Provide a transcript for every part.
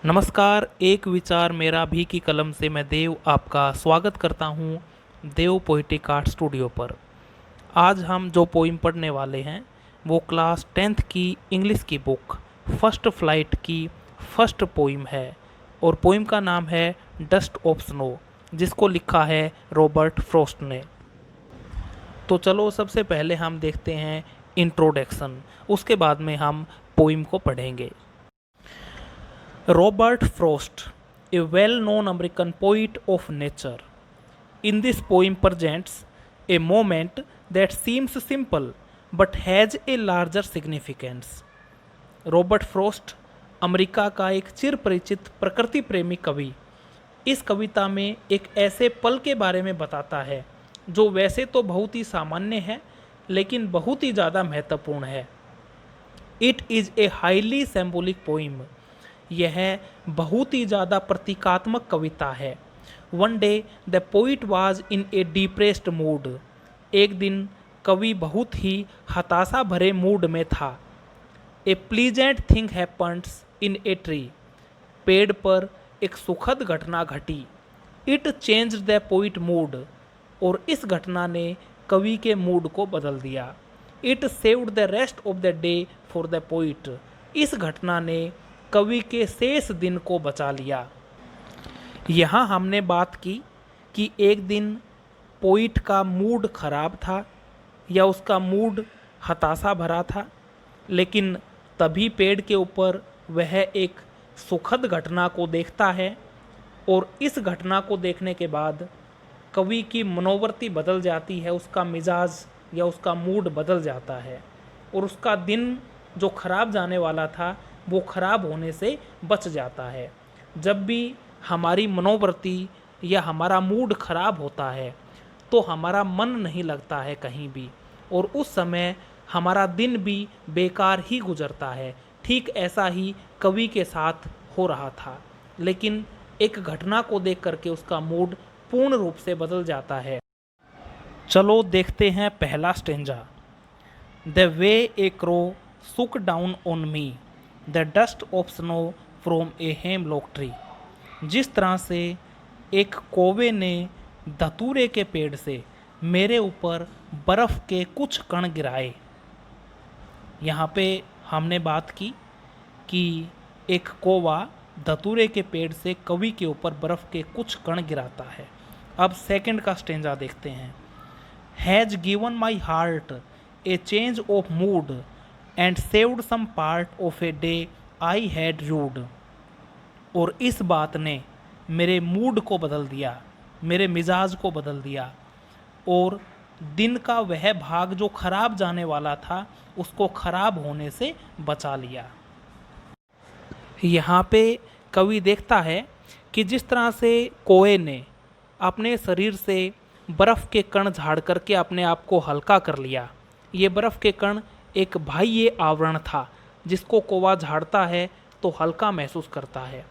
नमस्कार। एक विचार मेरा भी की कलम से मैं देव आपका स्वागत करता हूँ देव पोइटिक आर्ट स्टूडियो पर। आज हम जो पोइम पढ़ने वाले हैं वो क्लास 10th की इंग्लिश की बुक फर्स्ट फ्लाइट की फर्स्ट पोइम है और पोइम का नाम है डस्ट ऑफ स्नो, जिसको लिखा है रॉबर्ट फ्रॉस्ट ने। तो चलो सबसे पहले हम देखते हैं इंट्रोडक्शन, उसके बाद में हम पोइम को पढ़ेंगे। Robert Frost, a well-known American poet of nature, in this poem presents a moment that seems simple but has a larger significance. Robert Frost America का एक चिर परिचित प्रकृति प्रेमी कवि इस कविता में एक ऐसे पल के बारे में बताता है जो वैसे तो बहुत ही सामान्य है लेकिन बहुत ही ज़्यादा महत्वपूर्ण है। It is a highly symbolic poem. यह बहुत ही ज़्यादा प्रतीकात्मक कविता है। One day the poet was in A depressed mood. एक दिन कवि बहुत ही हताशा भरे मूड में था। A pleasant thing happens in a tree. पेड़ पर एक सुखद घटना घटी। It change the poet mood. और इस घटना ने कवि के मूड को बदल दिया। It saved the rest of the day for the poet. इस घटना ने कवि के शेष दिन को बचा लिया। यहाँ हमने बात की कि एक दिन पोइट का मूड खराब था या उसका मूड हताशा भरा था, लेकिन तभी पेड़ के ऊपर वह एक सुखद घटना को देखता है और इस घटना को देखने के बाद कवि की मनोवृत्ति बदल जाती है, उसका मिजाज या उसका मूड बदल जाता है और उसका दिन जो खराब जाने वाला था वो खराब होने से बच जाता है। जब भी हमारी मनोवृत्ति या हमारा मूड खराब होता है तो हमारा मन नहीं लगता है कहीं भी और उस समय हमारा दिन भी बेकार ही गुजरता है। ठीक ऐसा ही कवि के साथ हो रहा था, लेकिन एक घटना को देख करके उसका मूड पूर्ण रूप से बदल जाता है। चलो देखते हैं पहला stanza. The way a crow shook down on me the dust of snow from a hemlock tree. जिस तरह से एक कौवे ने धतूरे के पेड़ से मेरे ऊपर बर्फ़ के कुछ कण गिराए। यहाँ पे हमने बात की कि एक कौवा धतूरे के पेड़ से कवि के ऊपर बर्फ़ के कुछ कण गिराता है। अब सेकंड का स्टेंजा देखते हैं। Has given my heart a change of mood and saved some part of a day I had rued. और इस बात ने मेरे मूड को बदल दिया, मेरे मिजाज को बदल दिया और दिन का वह भाग जो खराब जाने वाला था उसको खराब होने से बचा लिया। यहाँ पे कवि देखता है कि जिस तरह से कौवे ने अपने शरीर से बर्फ़ के कण झाड़ करके अपने आप को हल्का कर लिया। ये बर्फ़ के कण एक बाह्य आवरण था जिसको कौवा झाड़ता है तो हल्का महसूस करता है।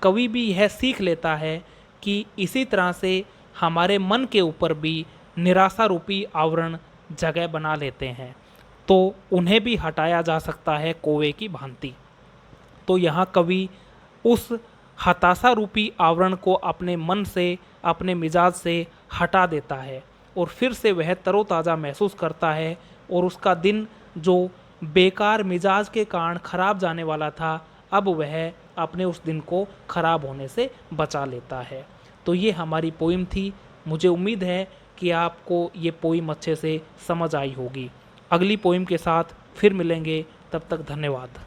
कवि भी यह सीख लेता है कि इसी तरह से हमारे मन के ऊपर भी निराशा रूपी आवरण जगह बना लेते हैं, तो उन्हें भी हटाया जा सकता है कौवे की भांति। तो यहाँ कवि उस हताशा रूपी आवरण को अपने मन से, अपने मिजाज से हटा देता है और फिर से वह तरोताज़ा महसूस करता है और उसका दिन जो बेकार मिजाज के कारण खराब जाने वाला था अब वह अपने उस दिन को खराब होने से बचा लेता है। तो ये हमारी पोइम थी। मुझे उम्मीद है कि आपको ये पोइम अच्छे से समझ आई होगी। अगली पोइम के साथ फिर मिलेंगे, तब तक धन्यवाद।